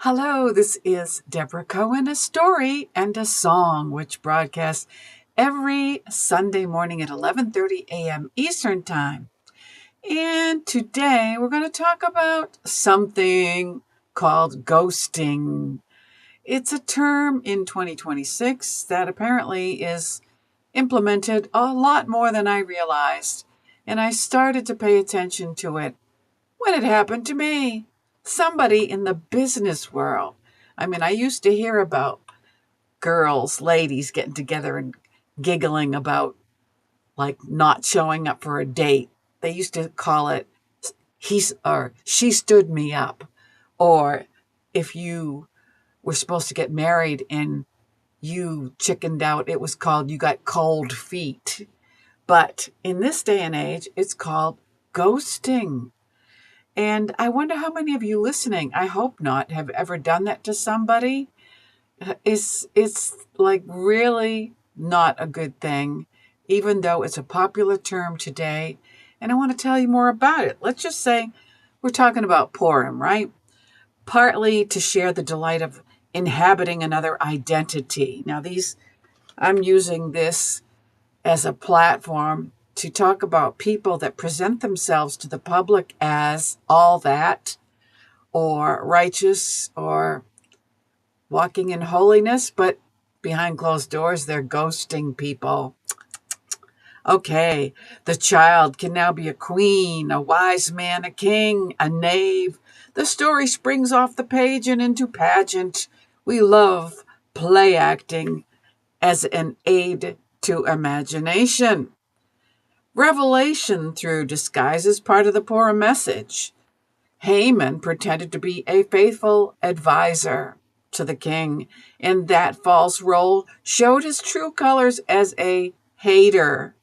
Hello, this is Debra Cohen, a story and a song, which broadcasts every Sunday morning at 11:30 a.m. Eastern Time. And today we're going to talk about something called ghosting. It's a term in 2026 that apparently is implemented a lot more than I realized, and I started to pay attention to it when it happened to me. Somebody in the business world. I used to hear about girls, ladies getting together and giggling about like not showing up for a date. They used to call it she stood me up. Or if you were supposed to get married and you chickened out, it was called you got cold feet. But in this day and age, it's called ghosting. And I wonder how many of you listening, I hope not, have ever done that to somebody. It's like really not a good thing, even though it's a popular term today. And I want to tell you more about it. Let's just say we're talking about Purim, right? Partly to share the delight of inhabiting another identity. Now, I'm using this as a platform to talk about people that present themselves to the public as all that, or righteous, or walking in holiness, but behind closed doors, they're ghosting people. Okay, the child can now be a queen, a wise man, a king, a knave. The story springs off the page and into pageant. We love play acting as an aid to imagination. Revelation through disguise is part of the Purim message. Haman pretended to be a faithful advisor to the king, and that false role showed his true colors as a hater.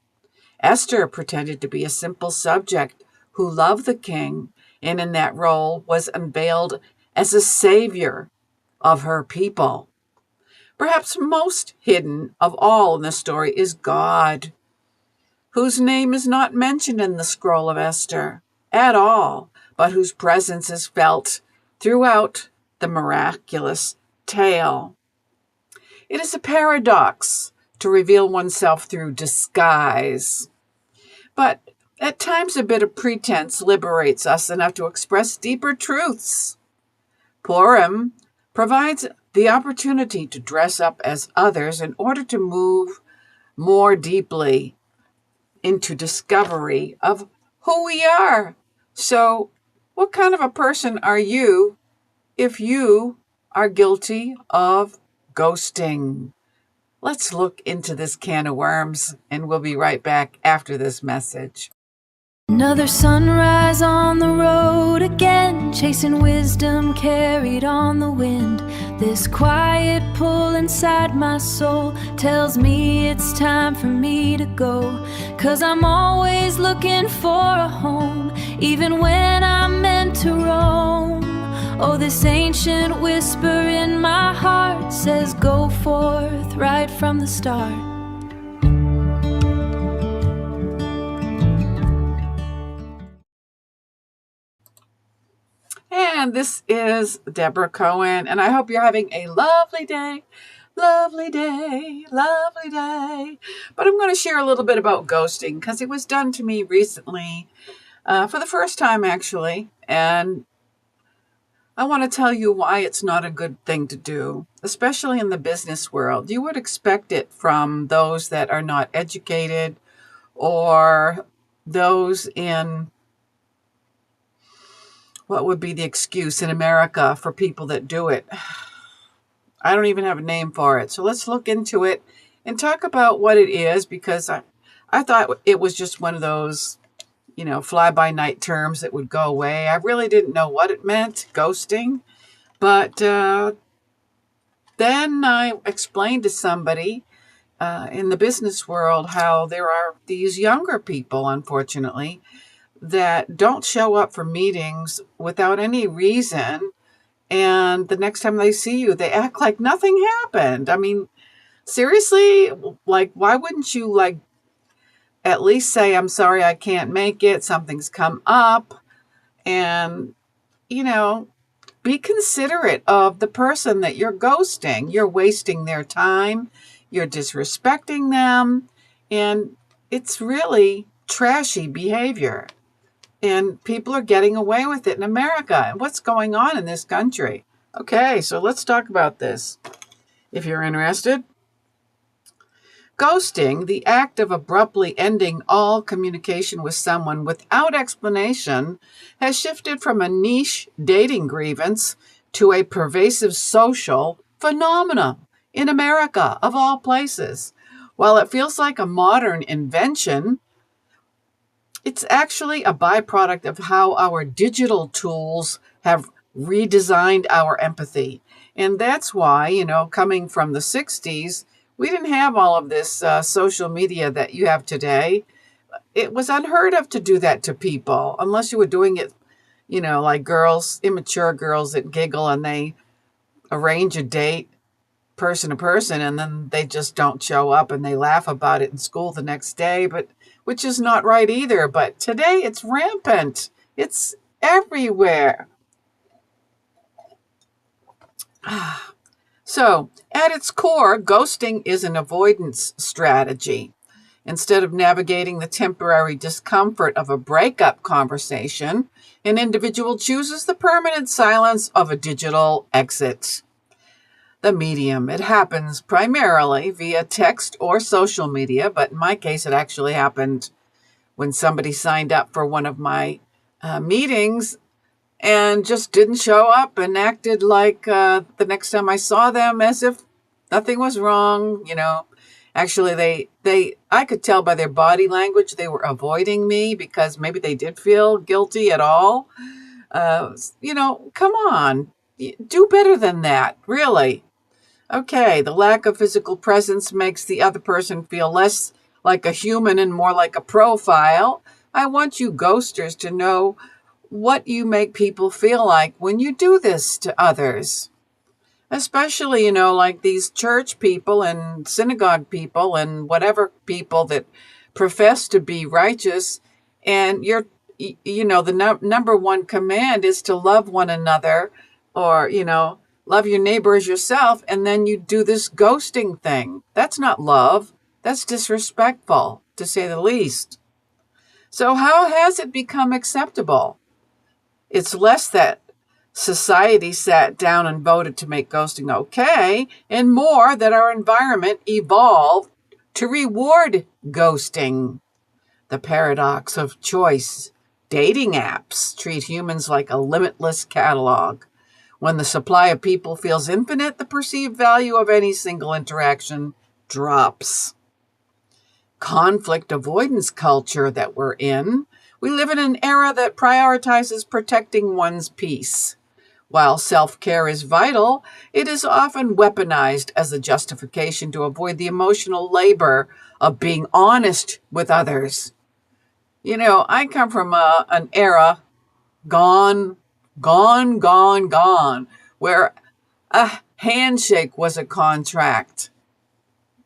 Esther pretended to be a simple subject who loved the king, and in that role was unveiled as a savior of her people. Perhaps most hidden of all in the story is God, whose name is not mentioned in the scroll of Esther at all, but whose presence is felt throughout the miraculous tale. It is a paradox to reveal oneself through disguise, but at times a bit of pretense liberates us enough to express deeper truths. Purim provides the opportunity to dress up as others in order to move more deeply into discovery of who we are. So, what kind of a person are you if you are guilty of ghosting? Let's look into this can of worms, and we'll be right back after this message. Another sunrise on the road again, chasing wisdom carried on the wind. This quiet pull inside my soul tells me it's time for me to go. 'Cause I'm always looking for a home, even when I'm meant to roam. Oh, this ancient whisper in my heart says go forth right from the start. And this is Debra Cohen, and I hope you're having a lovely day, lovely day, lovely day. But I'm going to share a little bit about ghosting because it was done to me recently, for the first time actually, and I want to tell you why it's not a good thing to do, especially in the business world. You would expect it from those that are not educated or those in what would be the excuse in America for people that do it. I don't even have a name for it. So let's look into it and talk about what it is, because I thought it was just one of those, fly-by-night terms that would go away. I really didn't know what it meant, ghosting. But then I explained to somebody in the business world how there are these younger people, unfortunately, that don't show up for meetings without any reason. And the next time they see you, they act like nothing happened. Seriously, like, why wouldn't you at least say, I'm sorry, I can't make it. Something's come up. And, Be considerate of the person that you're ghosting. You're wasting their time, you're disrespecting them, and it's really trashy behavior. And people are getting away with it in America. And what's going on in this country? Okay, so let's talk about this if you're interested. Ghosting, the act of abruptly ending all communication with someone without explanation, has shifted from a niche dating grievance to a pervasive social phenomenon in America, of all places. While it feels like a modern invention, it's actually a byproduct of how our digital tools have redesigned our empathy. And that's why, coming from the 60s, we didn't have all of this social media that you have today. It was unheard of to do that to people, unless you were doing it, like girls, immature girls that giggle and they arrange a date person to person, and then they just don't show up and they laugh about it in school the next day, but which is not right either. But today it's rampant. It's everywhere. So, at its core, ghosting is an avoidance strategy. Instead of navigating the temporary discomfort of a breakup conversation, an individual chooses the permanent silence of a digital exit. The medium. It happens primarily via text or social media, but in my case, it actually happened when somebody signed up for one of my meetings and just didn't show up and acted like the next time I saw them as if nothing was wrong. Actually, I could tell by their body language they were avoiding me because maybe they did feel guilty at all. Come on, do better than that, really. Okay, the lack of physical presence makes the other person feel less like a human and more like a profile. I want you ghosters to know what you make people feel like when you do this to others. Especially, like these church people and synagogue people and whatever people that profess to be righteous. And the number one command is to love one another, or, love your neighbor as yourself, and then you do this ghosting thing. That's not love. That's disrespectful, to say the least. So how has it become acceptable? It's less that society sat down and voted to make ghosting okay, and more that our environment evolved to reward ghosting. The paradox of choice. Dating apps treat humans like a limitless catalog. When the supply of people feels infinite, the perceived value of any single interaction drops. Conflict avoidance culture that we're in. We live in an era that prioritizes protecting one's peace. While self-care is vital, it is often weaponized as a justification to avoid the emotional labor of being honest with others. I come from an era gone, where a handshake was a contract.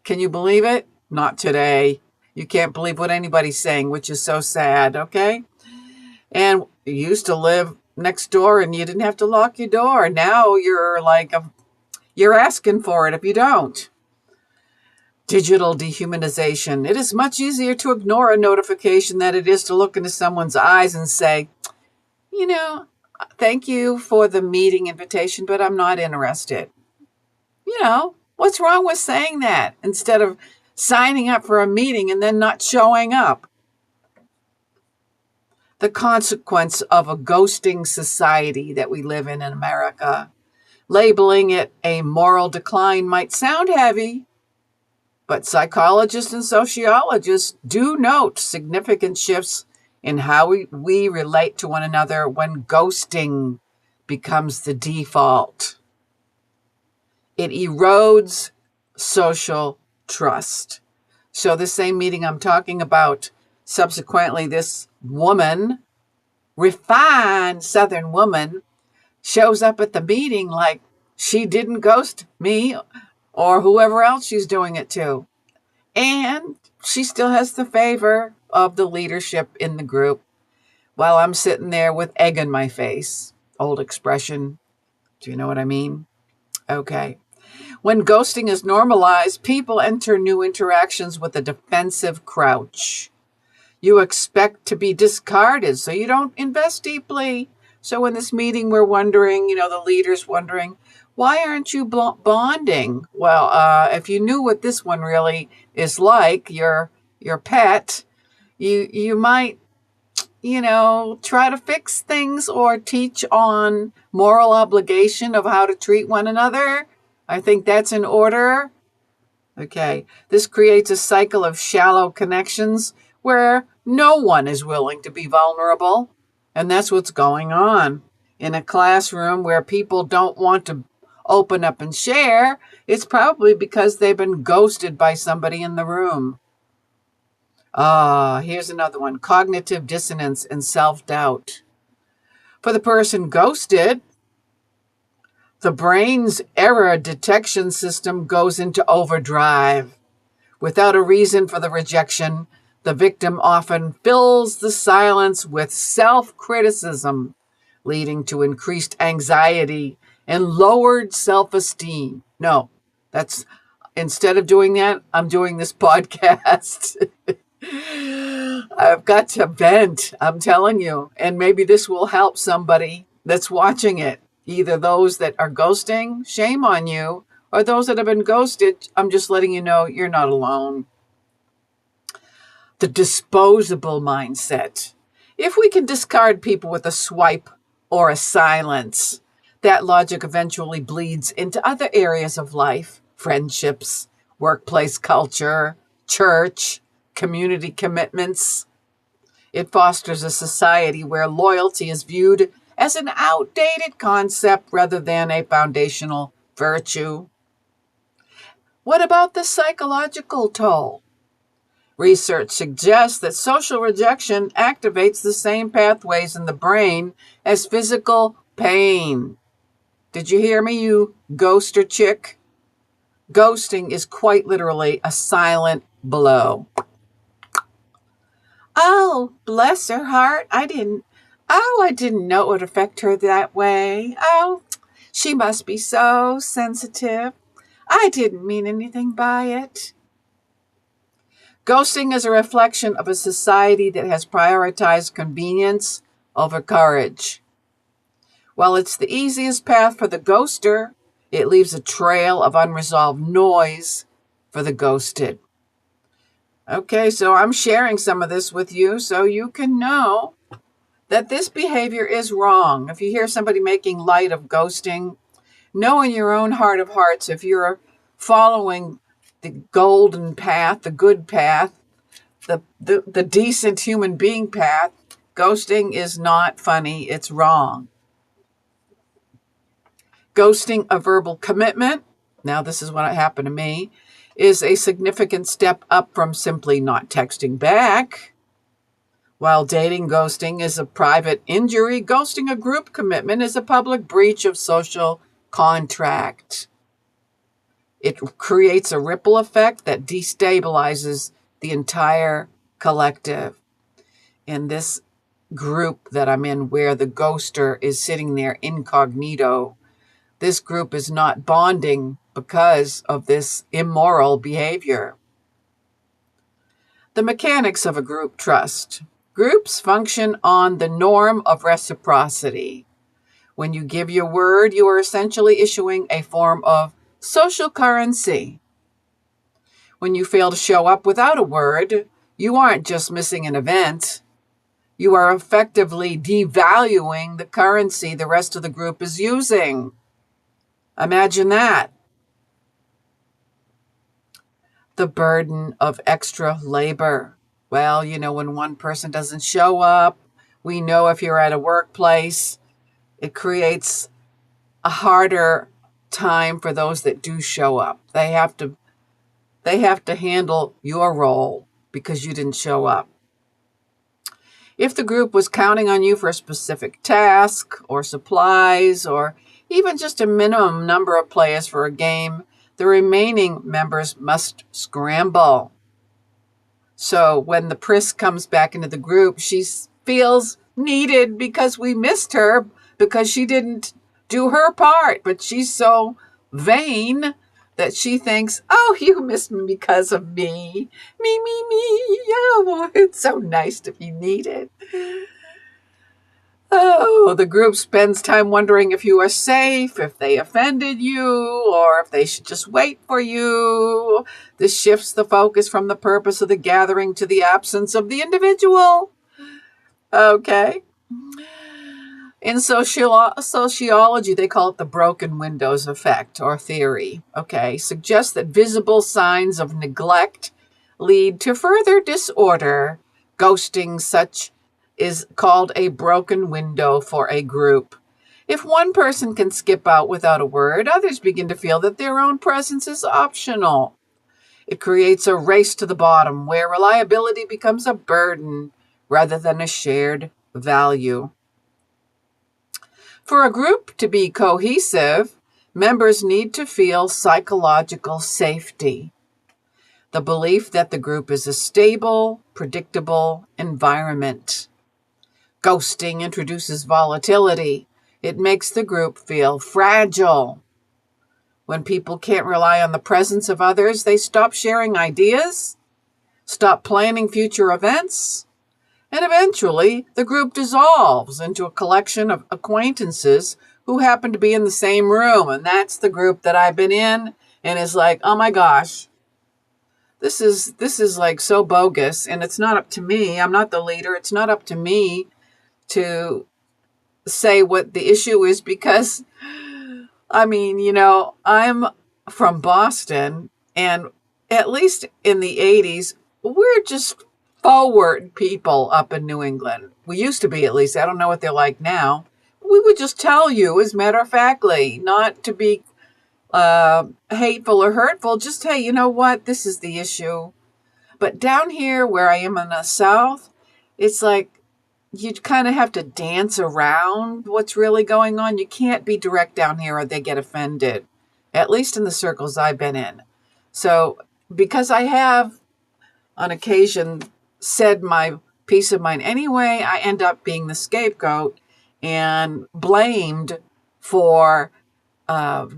Can you believe it? Not today. You can't believe what anybody's saying, which is so sad, okay? And you used to live next door and you didn't have to lock your door. Now you're asking for it if you don't. Digital dehumanization. It is much easier to ignore a notification than it is to look into someone's eyes and say, thank you for the meeting invitation, but I'm not interested. What's wrong with saying that instead of signing up for a meeting and then not showing up? The consequence of a ghosting society that we live in America. Labeling it a moral decline might sound heavy, but psychologists and sociologists do note significant shifts in how we relate to one another when ghosting becomes the default. It erodes social trust. So the same meeting I'm talking about, subsequently, this woman, refined Southern woman, shows up at the meeting like she didn't ghost me or whoever else she's doing it to. And she still has the favor of the leadership in the group while I'm sitting there with egg in my face. Old expression. Do you know what I mean? Okay. When ghosting is normalized, people enter new interactions with a defensive crouch. You expect to be discarded, so you don't invest deeply. So in this meeting, we're wondering, the leader's wondering, why aren't you bonding? Well, if you knew what this one really is like, your pet, you might, try to fix things or teach on moral obligation of how to treat one another. I think that's in order. Okay, this creates a cycle of shallow connections where no one is willing to be vulnerable. And that's what's going on. In a classroom where people don't want to open up and share, it's probably because they've been ghosted by somebody in the room. Here's another one: cognitive dissonance and self-doubt. For the person ghosted, the brain's error detection system goes into overdrive. Without a reason for the rejection, the victim often fills the silence with self-criticism, leading to increased anxiety and lowered self-esteem. No, instead of doing that, I'm doing this podcast. I've got to vent, I'm telling you, and maybe this will help somebody that's watching it. Either those that are ghosting, shame on you, or those that have been ghosted, I'm just letting you know you're not alone. The disposable mindset. If we can discard people with a swipe or a silence, that logic eventually bleeds into other areas of life: friendships, workplace culture, church, community commitments. It fosters a society where loyalty is viewed as an outdated concept rather than a foundational virtue. What about the psychological toll? Research suggests that social rejection activates the same pathways in the brain as physical pain. Did you hear me, you ghoster chick? Ghosting is quite literally a silent blow. Oh, bless her heart. I didn't know it would affect her that way. Oh, she must be so sensitive. I didn't mean anything by it. Ghosting is a reflection of a society that has prioritized convenience over courage. While it's the easiest path for the ghoster, it leaves a trail of unresolved noise for the ghosted. Okay, so I'm sharing some of this with you so you can know that this behavior is wrong. If you hear somebody making light of ghosting, know in your own heart of hearts, if you're following the golden path, the good path, the decent human being path, ghosting is not funny, it's wrong. Ghosting a verbal commitment, now this is what happened to me, is a significant step up from simply not texting back. While dating ghosting is a private injury, ghosting a group commitment is a public breach of social contract. It creates a ripple effect that destabilizes the entire collective. In this group that I'm in, where the ghoster is sitting there incognito, this group is not bonding because of this immoral behavior. The mechanics of a group trust. Groups function on the norm of reciprocity. When you give your word, you are essentially issuing a form of social currency. When you fail to show up without a word, you aren't just missing an event. You are effectively devaluing the currency the rest of the group is using. Imagine that. The burden of extra labor. Well, when one person doesn't show up, we know if you're at a workplace, it creates a harder time for those that do show up. They have to handle your role because you didn't show up. If the group was counting on you for a specific task or supplies or even just a minimum number of players for a game, the remaining members must scramble. So when the Pris comes back into the group, she feels needed because we missed her because she didn't do her part, but she's so vain that she thinks, oh, you missed me because of me. Me. Oh, it's so nice to be needed. Oh, the group spends time wondering if you are safe, if they offended you, or if they should just wait for you. This shifts the focus from the purpose of the gathering to the absence of the individual. Okay. In sociology, they call it the broken windows effect or theory. Okay. Suggests that visible signs of neglect lead to further disorder. Ghosting such is called a broken window for a group. If one person can skip out without a word, others begin to feel that their own presence is optional. It creates a race to the bottom where reliability becomes a burden rather than a shared value. For a group to be cohesive, members need to feel psychological safety. The belief that the group is a stable, predictable environment. Ghosting introduces volatility. It makes the group feel fragile. When people can't rely on the presence of others, they stop sharing ideas, stop planning future events, and eventually the group dissolves into a collection of acquaintances who happen to be in the same room. And that's the group that I've been in, and is like, oh my gosh, this is like so bogus, and it's not up to me. I'm not the leader. It's not up to me to say what the issue is, because I'm from Boston, and at least in the 80s, we're just forward people up in New England. We used to be, at least. I don't know what they're like now. We would just tell you, as matter of factly, not to be hateful or hurtful. Just, hey, you know what? This is the issue. But down here where I am in the South, it's like you kind of have to dance around what's really going on. You can't be direct down here or they get offended, at least in the circles I've been in. So because I have on occasion said my piece of mind anyway, I end up being the scapegoat and blamed for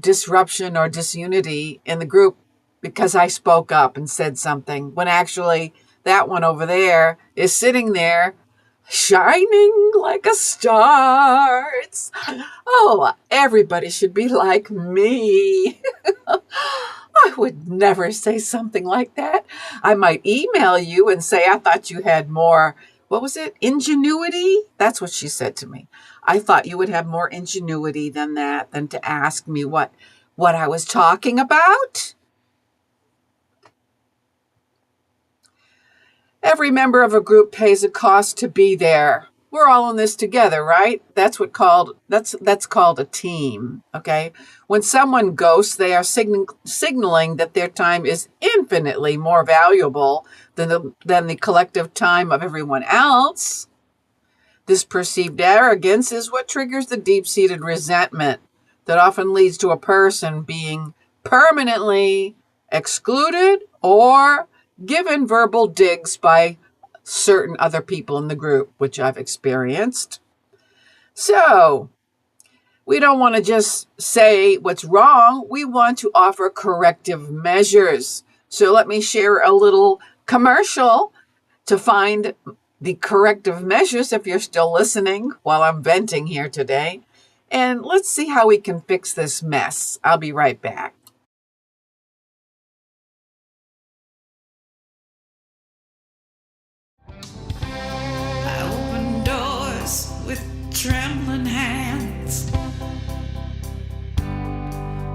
disruption or disunity in the group because I spoke up and said something, when actually that one over there is sitting there shining like a star. Everybody should be like me. I would never say something like that. I might email you and say, I thought you had more, what was it? Ingenuity? That's what she said to me. I thought you would have more ingenuity than that, than to ask me what I was talking about. Every member of a group pays a cost to be there. We're all in this together, right? That's called a team, okay? When someone ghosts, they are signaling that their time is infinitely more valuable than the collective time of everyone else. This perceived arrogance is what triggers the deep-seated resentment that often leads to a person being permanently excluded or given verbal digs by certain other people in the group, which I've experienced. So we don't want to just say what's wrong. We want to offer corrective measures. So let me share a little commercial to find the corrective measures, if you're still listening while I'm venting here today. And let's see how we can fix this mess. I'll be right back. Trembling hands,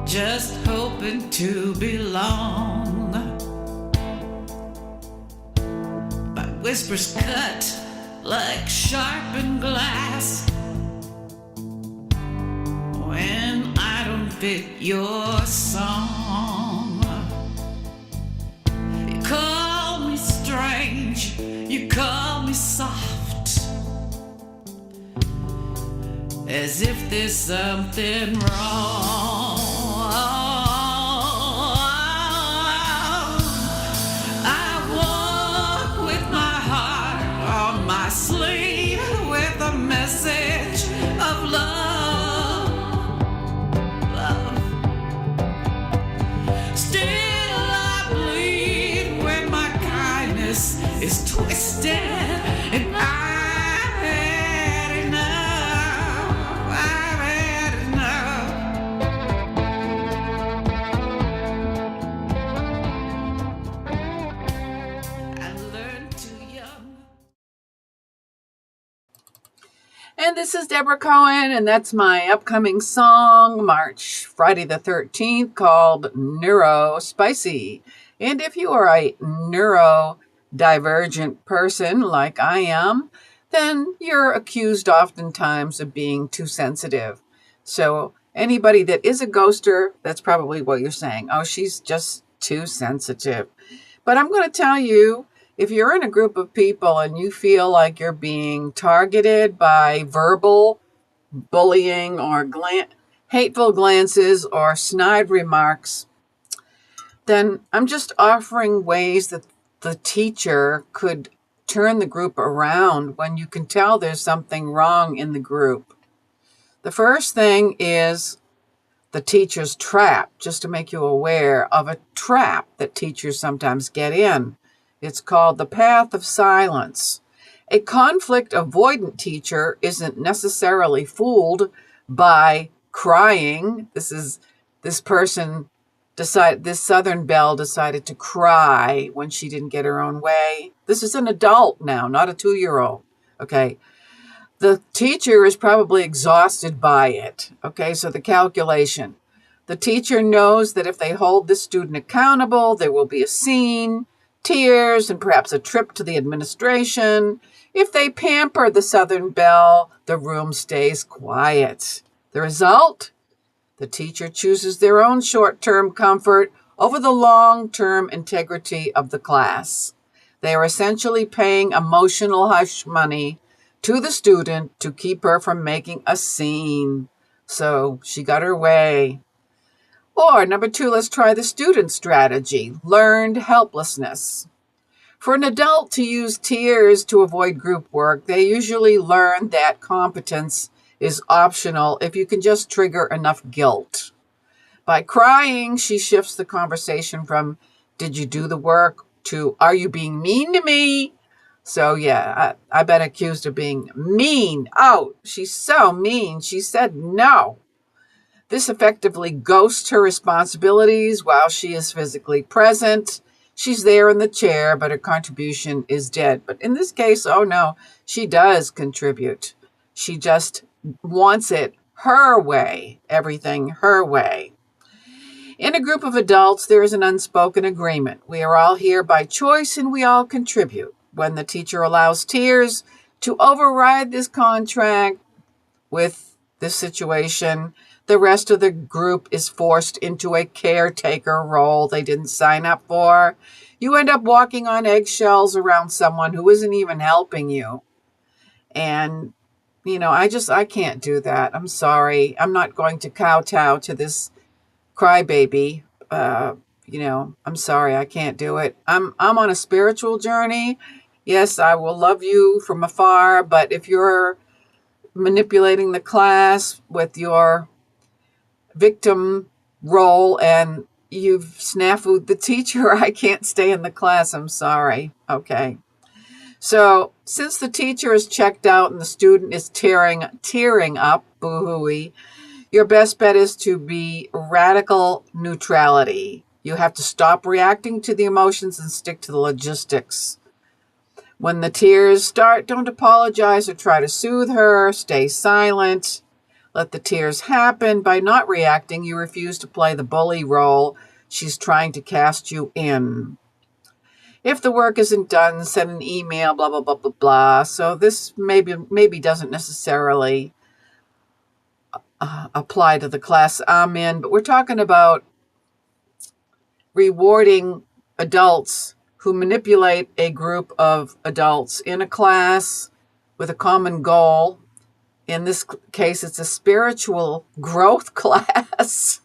just hoping to belong. My whispers cut like sharpened glass when I don't fit your song. You call me strange, you call me soft, as if there's something wrong. I walk with my heart on my sleeve with a message of love. And this is Debra Cohen, and that's my upcoming song, Friday the 13th, called Neuro Spicy. And if you are a neurodivergent person like I am, then you're accused oftentimes of being too sensitive. So anybody that is a ghoster, that's probably what you're saying. Oh, she's just too sensitive. But I'm going to tell you, if you're in a group of people and you feel like you're being targeted by verbal bullying or hateful glances or snide remarks, then I'm just offering ways that the teacher could turn the group around when you can tell there's something wrong in the group. The first thing is the teacher's trap, just to make you aware of a trap that teachers sometimes get in. It's called the path of silence. A conflict-avoidant teacher isn't necessarily fooled by crying. This Southern belle decided to cry when she didn't get her own way. This is an adult now, not a 2-year-old. Okay. The teacher is probably exhausted by it. Okay, so the calculation. The teacher knows that if they hold the student accountable, there will be a scene, tears, and perhaps a trip to the administration. If they pamper the Southern belle, the room stays quiet. The result? The teacher chooses their own short-term comfort over the long-term integrity of the class. They are essentially paying emotional hush money to the student to keep her from making a scene. So she got her way. Or number 2, let's try the student strategy, learned helplessness. For an adult to use tears to avoid group work, they usually learn that competence is optional if you can just trigger enough guilt. By crying, she shifts the conversation from, did you do the work, to, are you being mean to me? So yeah, I've been accused of being mean. Oh, she's so mean. She said no. This effectively ghosts her responsibilities while she is physically present. She's there in the chair, but her contribution is dead. But in this case, oh no, she does contribute. She just wants it her way, everything her way. In a group of adults, there is an unspoken agreement. We are all here by choice and we all contribute. When the teacher allows tears to override this contract with this situation, the rest of the group is forced into a caretaker role they didn't sign up for. You end up walking on eggshells around someone who isn't even helping you. And, I can't do that. I'm sorry. I'm not going to kowtow to this crybaby. I'm sorry. I can't do it. I'm on a spiritual journey. Yes, I will love you from afar, but if you're manipulating the class with your victim role and you've snafu'd the teacher, I can't stay in the class. I'm sorry. Okay. So since the teacher is checked out and the student is tearing up, boo-hooey, your best bet is to be radical neutrality. You have to stop reacting to the emotions and stick to the logistics. When the tears start, don't apologize or try to soothe her. Stay silent. Let the tears happen. By not reacting, you refuse to play the bully role she's trying to cast you in. If the work isn't done, send an email, blah, blah, blah, blah, blah. So this maybe doesn't necessarily apply to the class I'm in, but we're talking about rewarding adults who manipulate a group of adults in a class with a common goal. In this case, it's a spiritual growth class.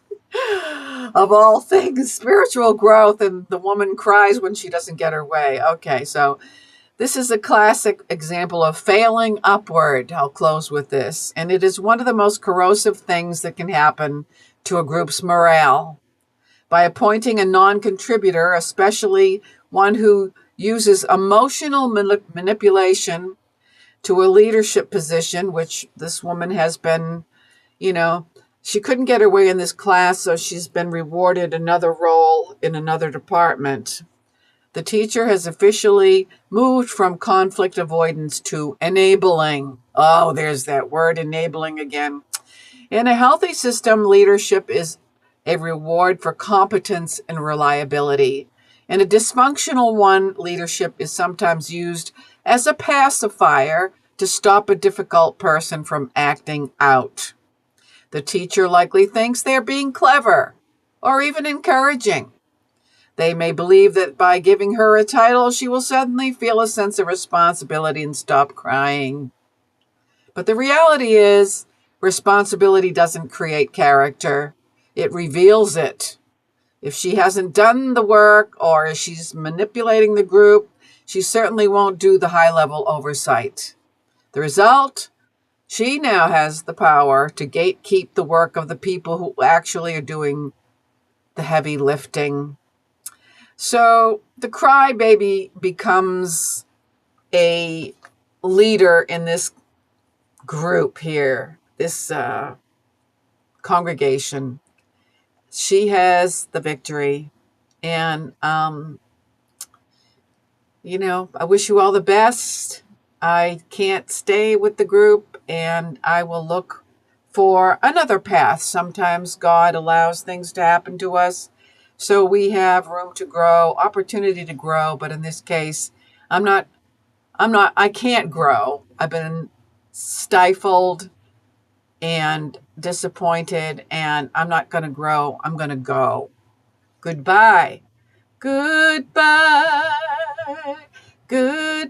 Of all things, spiritual growth, and the woman cries when she doesn't get her way. Okay, so this is a classic example of failing upward. I'll close with this. And it is one of the most corrosive things that can happen to a group's morale. By appointing a non-contributor, especially one who uses emotional manipulation to a leadership position, which this woman has been, she couldn't get her way in this class, so she's been rewarded another role in another department. The teacher has officially moved from conflict avoidance to enabling. Oh, there's that word, enabling again. In a healthy system, leadership is a reward for competence and reliability. In a dysfunctional one, leadership is sometimes used as a pacifier to stop a difficult person from acting out. The teacher likely thinks they're being clever or even encouraging. They may believe that by giving her a title, she will suddenly feel a sense of responsibility and stop crying. But the reality is, responsibility doesn't create character. It reveals it. If she hasn't done the work or if she's manipulating the group, she certainly won't do the high-level oversight. The result? She now has the power to gatekeep the work of the people who actually are doing the heavy lifting. So the crybaby becomes a leader in this group here, this congregation. She has the victory. And, I wish you all the best. I can't stay with the group, and I will look for another path. Sometimes God allows things to happen to us so we have room to grow, opportunity to grow. But in this case, I can't grow. I've been stifled and disappointed, and I'm not going to grow. I'm going to go. Goodbye. Goodbye. Goodbye.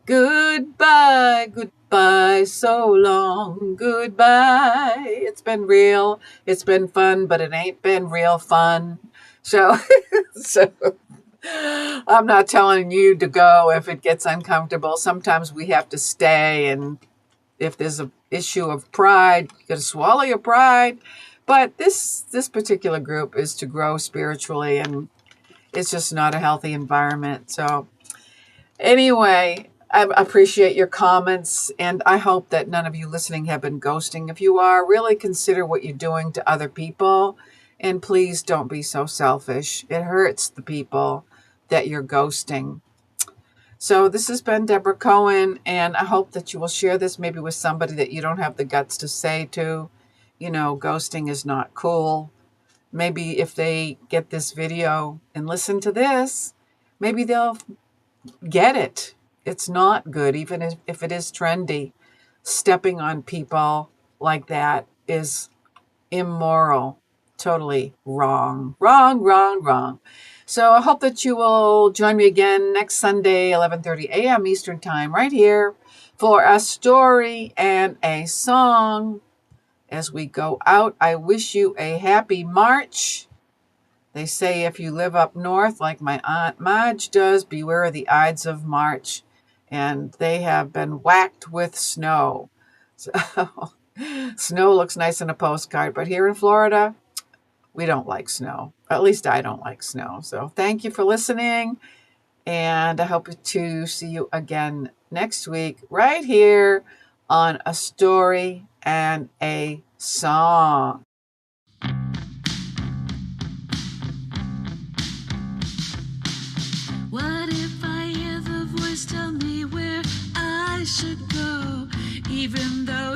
Goodbye. Goodbye. So long. Goodbye. It's been real. It's been fun, but it ain't been real fun. So, so I'm not telling you to go if it gets uncomfortable. Sometimes we have to stay, and if there's an issue of pride, you got to swallow your pride. But this particular group is to grow spiritually, and it's just not a healthy environment. So anyway, I appreciate your comments, and I hope that none of you listening have been ghosting. If you are, really consider what you're doing to other people, and please don't be so selfish. It hurts the people that you're ghosting. So this has been Debra Cohen, and I hope that you will share this maybe with somebody that you don't have the guts to say to. Ghosting is not cool. Maybe if they get this video and listen to this, maybe they'll get it. It's not good, even if it is trendy. Stepping on people like that is immoral. Totally wrong. Wrong, wrong, wrong. So I hope that you will join me again next Sunday, 11:30 a.m. Eastern Time, right here for a story and a song. As we go out, I wish you a happy March. They say if you live up north, like my Aunt Madge does, beware of the Ides of March. And they have been whacked with snow. So snow looks nice in a postcard, but here in Florida, we don't like snow. At least I don't like snow. So thank you for listening. And I hope to see you again next week right here on A Story and a Song. What if I hear the voice tell me where I should go, even though